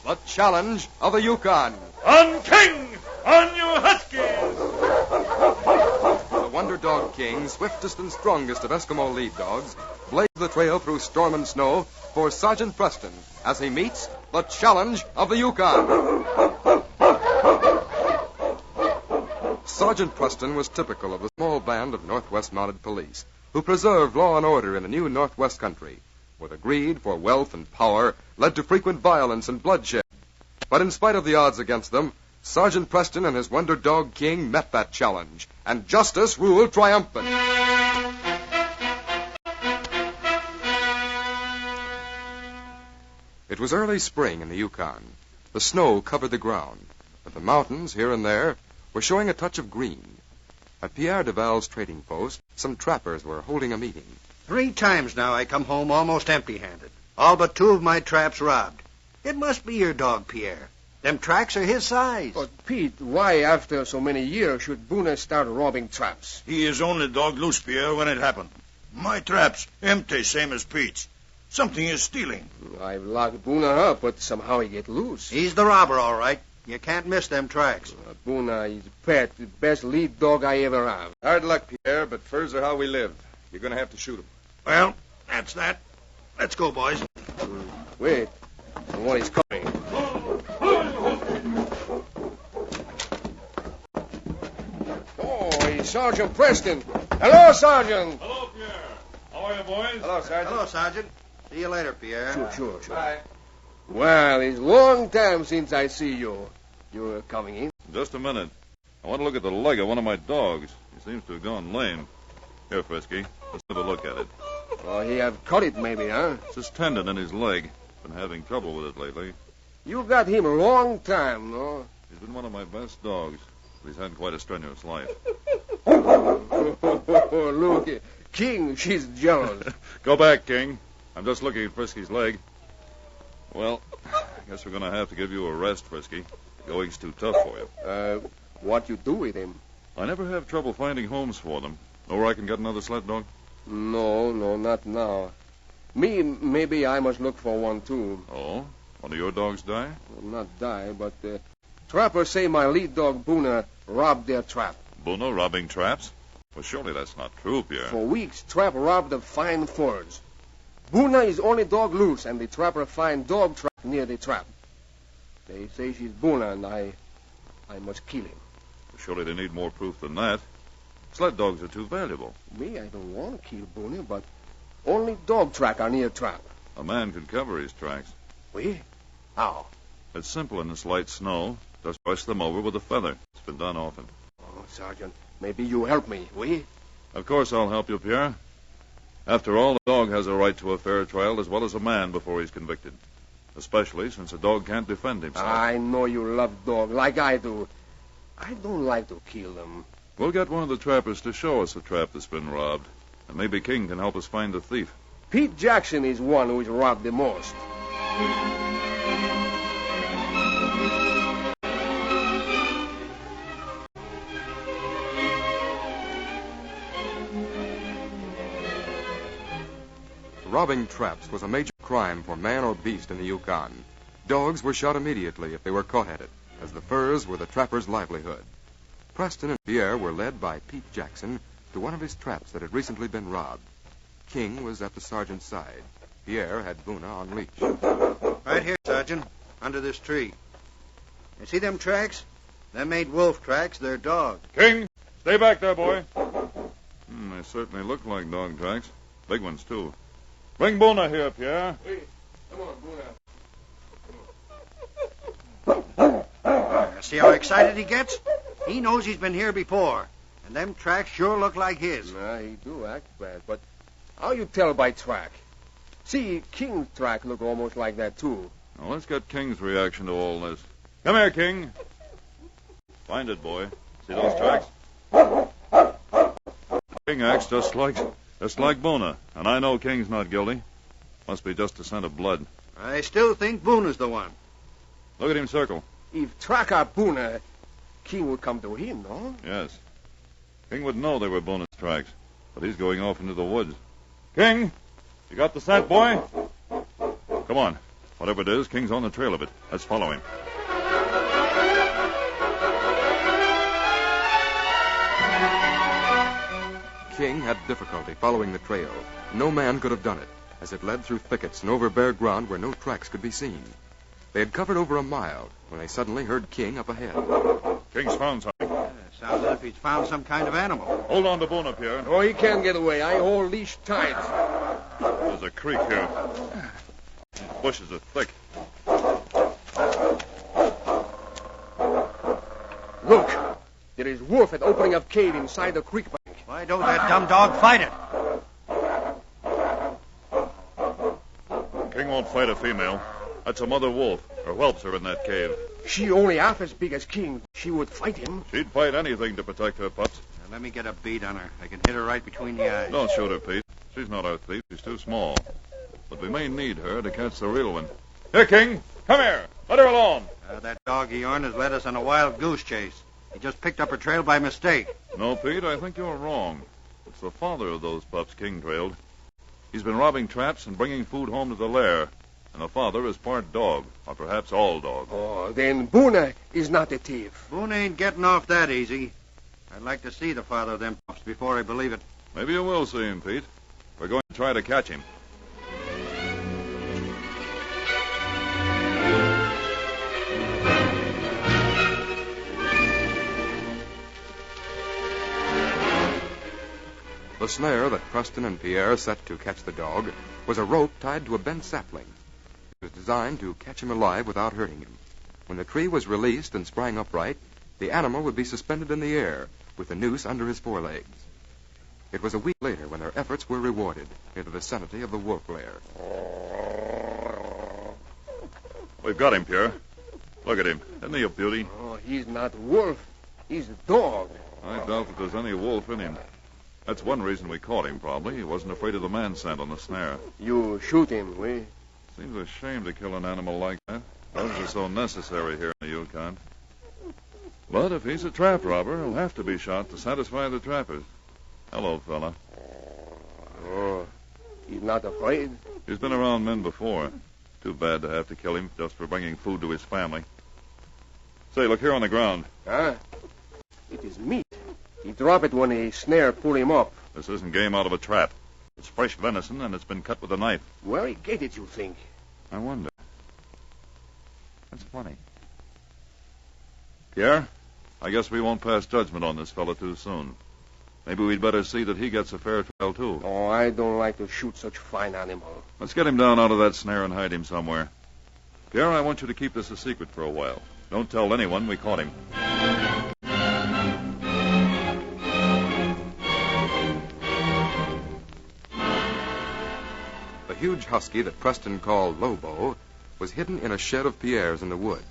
the challenge of the Yukon. On King! On you Huskies! The Wonder Dog King, swiftest and strongest of Eskimo lead dogs, blazed the trail through storm and snow for Sergeant Preston as he meets the challenge of the Yukon. Sergeant Preston was typical of the small band of Northwest Mounted Police who preserved law and order in the new Northwest country, where the greed for wealth and power led to frequent violence and bloodshed. But in spite of the odds against them, Sergeant Preston and his Wonder Dog King met that challenge, and justice ruled triumphant. It was early spring in the Yukon. The snow covered the ground, but the mountains, here and there, were showing a touch of green. At Pierre Duval's trading post, some trappers were holding a meeting. 3 times now I come home almost empty-handed. All but 2 of my traps robbed. It must be your dog, Pierre. Them tracks are his size. But, Pete, why after so many years should Boone start robbing traps? He is only dog loose, Pierre, when it happened. My traps, empty, same as Pete's. Something is stealing. I've locked Boone up, but somehow he get loose. He's the robber, all right. You can't miss them tracks. Boone is pet, the best lead dog I ever have. Hard luck, Pierre, but furs are how we live. You're going to have to shoot him. Well, that's that. Let's go, boys. Wait. What is coming? Oh, it's Sergeant Preston. Hello, Sergeant. Hello, Pierre. How are you, boys? Hello, Sergeant. Hello, Sergeant. See you later, Pierre. Sure. Bye. Well, it's a long time since I see you. You're coming in? Just a minute. I want to look at the leg of one of my dogs. He seems to have gone lame. Here, Frisky. Let's have a look at it. Oh, he have cut it maybe, huh? It's this tendon in his leg. Been having trouble with it lately. You got him a long time, no? He's been one of my best dogs. But he's had quite a strenuous life. Look, King, she's jealous. Go back, King. I'm just looking at Frisky's leg. Well, I guess we're going to have to give you a rest, Frisky. The going's too tough for you. What you do with him? I never have trouble finding homes for them. Know where I can get another sled dog? No, not now. Maybe I must look for one, too. Oh? One of your dogs die? Well, not die, but trappers say my lead dog, Boone, robbed their trap. Boone robbing traps? Well, surely that's not true, Pierre. For weeks, trap robbed the fine furs. Boone is only dog loose, and the trapper find dog trap near the trap. They say she's Boone, and I must kill him. Surely they need more proof than that. Sled dogs are too valuable. Me, I don't want to kill Boone, but only dog track are near trap. A man could cover his tracks. We? How? It's simple in this light snow. Just brush them over with a feather. It's been done often. Oh, Sergeant, maybe you help me, we? Of course I'll help you, Pierre. After all, a dog has a right to a fair trial as well as a man before he's convicted. Especially since a dog can't defend himself. I know you love dog like I do. I don't like to kill them. We'll get one of the trappers to show us a trap that's been robbed. And maybe King can help us find the thief. Pete Jackson is one who is robbed the most. Robbing traps was a major crime for man or beast in the Yukon. Dogs were shot immediately if they were caught at it, as the furs were the trapper's livelihood. Preston and Pierre were led by Pete Jackson to one of his traps that had recently been robbed. King was at the sergeant's side. Pierre had Boone on leash. Right here, Sergeant, under this tree. You see them tracks? Them ain't wolf tracks, they're dog. King, stay back there, boy. They certainly look like dog tracks. Big ones, too. Bring Boone here, Pierre. Come on, Boone. See how excited he gets? He knows he's been here before. And them tracks sure look like his. Nah, he do act bad, but how you tell by track? See, King's track look almost like that, too. Now, let's get King's reaction to all this. Come here, King. Find it, boy. See those tracks? King acts just like Boone, and I know King's not guilty. Must be just a scent of blood. I still think Boone is the one. Look at him circle. If track are Boone, King would come to him, no? Yes. King would know they were Boone's tracks, but he's going off into the woods. King, you got the scent, boy? Come on. Whatever it is, King's on the trail of it. Let's follow him. King had difficulty following the trail. No man could have done it, as it led through thickets and over bare ground where no tracks could be seen. They had covered over a mile when they suddenly heard King up ahead. King's found something. Sounds as if he's found some kind of animal. Hold on to Boone, Pierre. Oh, he can't get away. I hold leash tight. There's a creek here. These bushes are thick. Look, there is wolf at opening of cave inside the creek bank. Why don't that dumb dog fight it? King won't fight a female. That's a mother wolf. Her whelps are in that cave. She only half as big as King. She would fight him. She'd fight anything to protect her pups. Now, let me get a bead on her. I can hit her right between the eyes. Don't shoot her, Pete. She's not our thief. She's too small. But we may need her to catch the real one. Here, King. Come here. Let her alone. That dog of yourn has led us on a wild goose chase. He just picked up her trail by mistake. No, Pete, I think you're wrong. It's the father of those pups King trailed. He's been robbing traps and bringing food home to the lair. And the father is part dog, or perhaps all dog. Oh, then Boone is not a thief. Boone ain't getting off that easy. I'd like to see the father of them pups before I believe it. Maybe you will see him, Pete. We're going to try to catch him. The snare that Preston and Pierre set to catch the dog was a rope tied to a bent sapling. It was designed to catch him alive without hurting him. When the tree was released and sprang upright, the animal would be suspended in the air with the noose under his forelegs. It was a week later when their efforts were rewarded near the vicinity of the wolf lair. We've got him, Pierre. Look at him. Isn't he a beauty? Oh, he's not wolf. He's a dog. I doubt that there's any wolf in him. That's one reason we caught him, probably. He wasn't afraid of the man scent on the snare. You shoot him, we? Seems a shame to kill an animal like that. Those are so necessary here in the Yukon. But if he's a trap robber, he'll have to be shot to satisfy the trappers. Hello, fella. Oh, he's not afraid? He's been around men before. Too bad to have to kill him just for bringing food to his family. Say, look here on the ground. Huh? It is meat. He dropped it when a snare pulled him up. This isn't game out of a trap. It's fresh venison, and it's been cut with a knife. Where he get it, you think? I wonder. That's funny. Pierre, I guess we won't pass judgment on this fella too soon. Maybe we'd better see that he gets a fair trial, too. Oh, I don't like to shoot such fine animal. Let's get him down out of that snare and hide him somewhere. Pierre, I want you to keep this a secret for a while. Don't tell anyone we caught him. The huge husky that Preston called Lobo was hidden in a shed of Pierre's in the woods.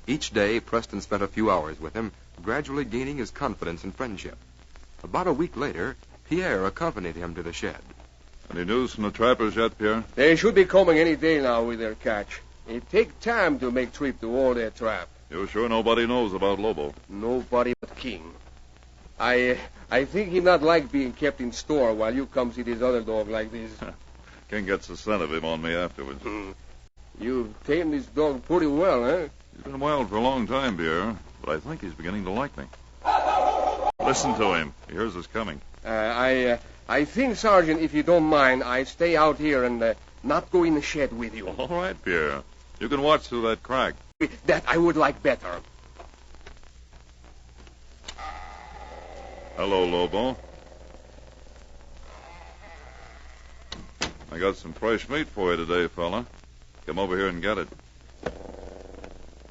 Each day, Preston spent a few hours with him, gradually gaining his confidence and friendship. About a week later, Pierre accompanied him to the shed. Any news from the trappers yet, Pierre? They should be coming any day now with their catch. It takes time to make trip to all their trap. You're sure nobody knows about Lobo? Nobody but King. I think he not like being kept in store while you come see this other dog like this. King gets the scent of him on me afterwards. You've tamed this dog pretty well, huh? He's been wild for a long time, Pierre, but I think he's beginning to like me. Listen to him. He hears us coming. I think, Sergeant, if you don't mind, I stay out here and not go in the shed with you. All right, Pierre. You can watch through that crack. That I would like better. Hello, Lobo. I got some fresh meat for you today, fella. Come over here and get it.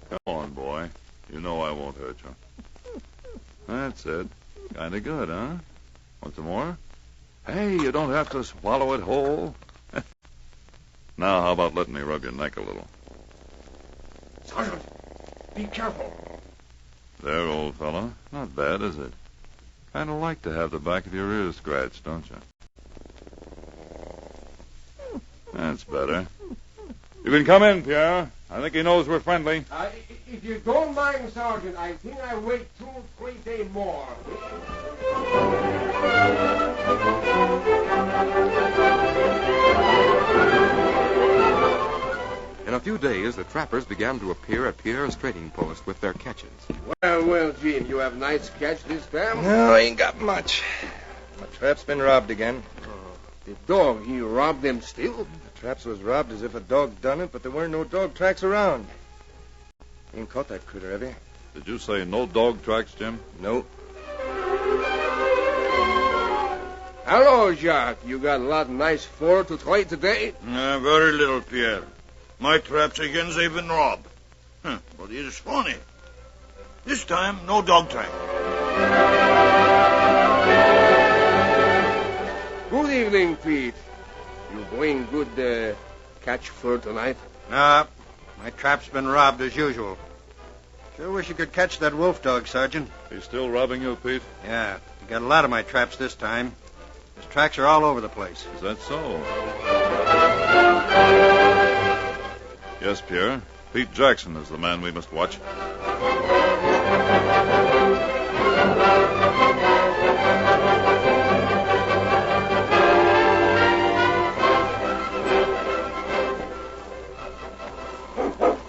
Come on, boy. You know I won't hurt you. That's it. Kind of good, huh? Want some more? Hey, you don't have to swallow it whole. Now, how about letting me rub your neck a little? Sergeant, be careful. There, old fella. Not bad, is it? Kind of like to have the back of your ears scratched, don't you? That's better. You can come in, Pierre. I think he knows we're friendly. If you don't mind, Sergeant, I think I wait 2-3 days more. In a few days, the trappers began to appear at Pierre's trading post with their catches. Well, Jim, you have nice catch this time? No, I ain't got much. My trap's been robbed again. The dog, he robbed them still? The traps was robbed as if a dog done it, but there weren't no dog tracks around. Ain't caught that critter, have you? Did you say no dog tracks, Jim? No. Hello, Jacques. You got a lot of nice fur to trade today? Very little, Pierre. My traps again, they've been robbed. But it is funny. This time, no dog track. Good evening, Pete. You bring good catch fur tonight? Nah, my trap's been robbed as usual. Sure wish you could catch that wolf dog, Sergeant. He's still robbing you, Pete? Yeah, he got a lot of my traps this time. His tracks are all over the place. Is that so? Yes, Pierre. Pete Jackson is the man we must watch.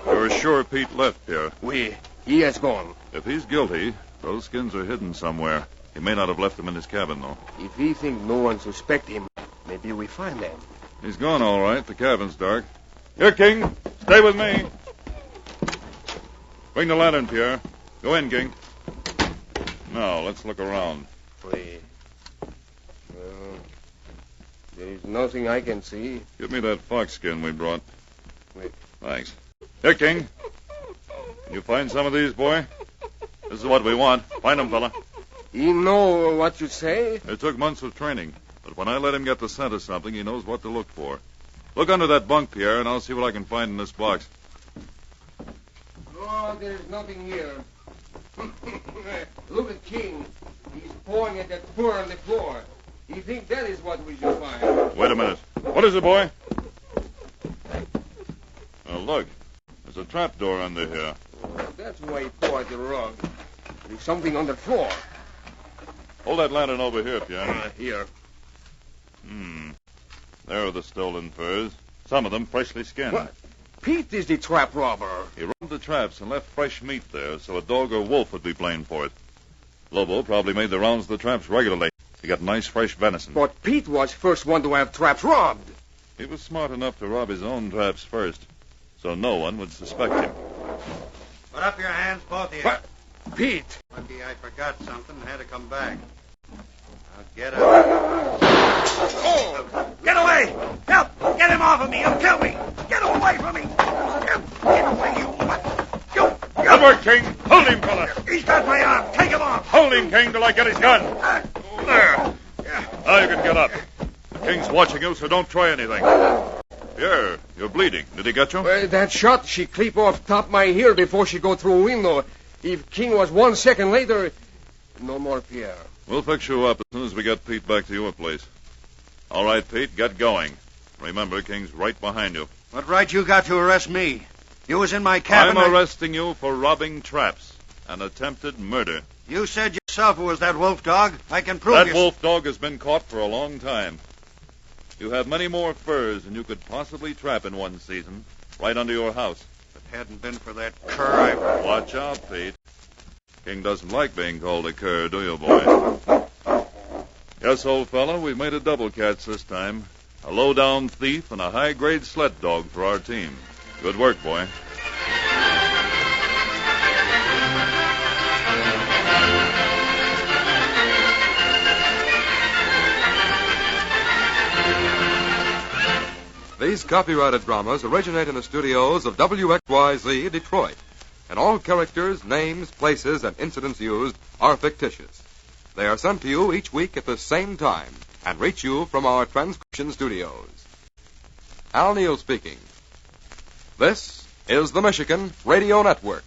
You're sure Pete left, Pierre? He has gone. If he's guilty, those skins are hidden somewhere. He may not have left them in his cabin, though. If he think no one suspect him, maybe we find them. He's gone, all right. The cabin's dark. Here, King. Stay with me. Bring the lantern, Pierre. Go in, King. Now, let's look around. Well, there's nothing I can see. Give me that fox skin we brought. Wait. Thanks. Here, King. Can you find some of these, boy? This is what we want. Find them, fella. He know what you say? It took months of training, but when I let him get the scent of something, he knows what to look for. Look under that bunk, Pierre, and I'll see what I can find in this box. Oh, there's nothing here. Look at King. He's pawing at that fur on the floor. He thinks that is what we should find. Wait a minute. What is it, boy? Oh, look. There's a trapdoor under here. Oh, that's why he pawed at the rug. There's something on the floor. Hold that lantern over here, Pierre. Here. There are the stolen furs. Some of them freshly skinned. What? Pete is the trap robber. He robbed the traps and left fresh meat there, so a dog or wolf would be blamed for it. Lobo probably made the rounds of the traps regularly. He got nice fresh venison. But Pete was first one to have traps robbed. He was smart enough to rob his own traps first, so no one would suspect him. Put up your hands, both of you. What? Pete! Lucky I forgot something and had to come back. Now get up. Oh! Get away! Help! Get him off of me! He'll kill me! Get away from me! Get away, you mutt! You! Good work, King! Hold him, fella! He's got my arm! Take him off! Hold him, King, till I get his gun! There! Now you can get up. The King's watching you, so don't try anything. Pierre, you're bleeding. Did he get you? That shot, she clip off top my ear before she go through a window. If King was 1 second later, no more Pierre. We'll fix you up as soon as we get Pete back to your place. All right, Pete, get going. Remember, King's right behind you. What right you got to arrest me? You was in my cabin. I'm arresting you for robbing traps and attempted murder. You said yourself it was that wolf dog. I can prove That wolf dog has been caught for a long time. You have many more furs than you could possibly trap in one season, right under your house. If it hadn't been for that cur, Watch out, Pete. King doesn't like being called a cur, do you, boy? Yes, old fella, we've made a double catch this time. A low-down thief and a high-grade sled dog for our team. Good work, boy. These copyrighted dramas originate in the studios of WXYZ, Detroit, and all characters, names, places, and incidents used are fictitious. They are sent to you each week at the same time and reach you from our transcription studios. Al Neal speaking. This is the Michigan Radio Network.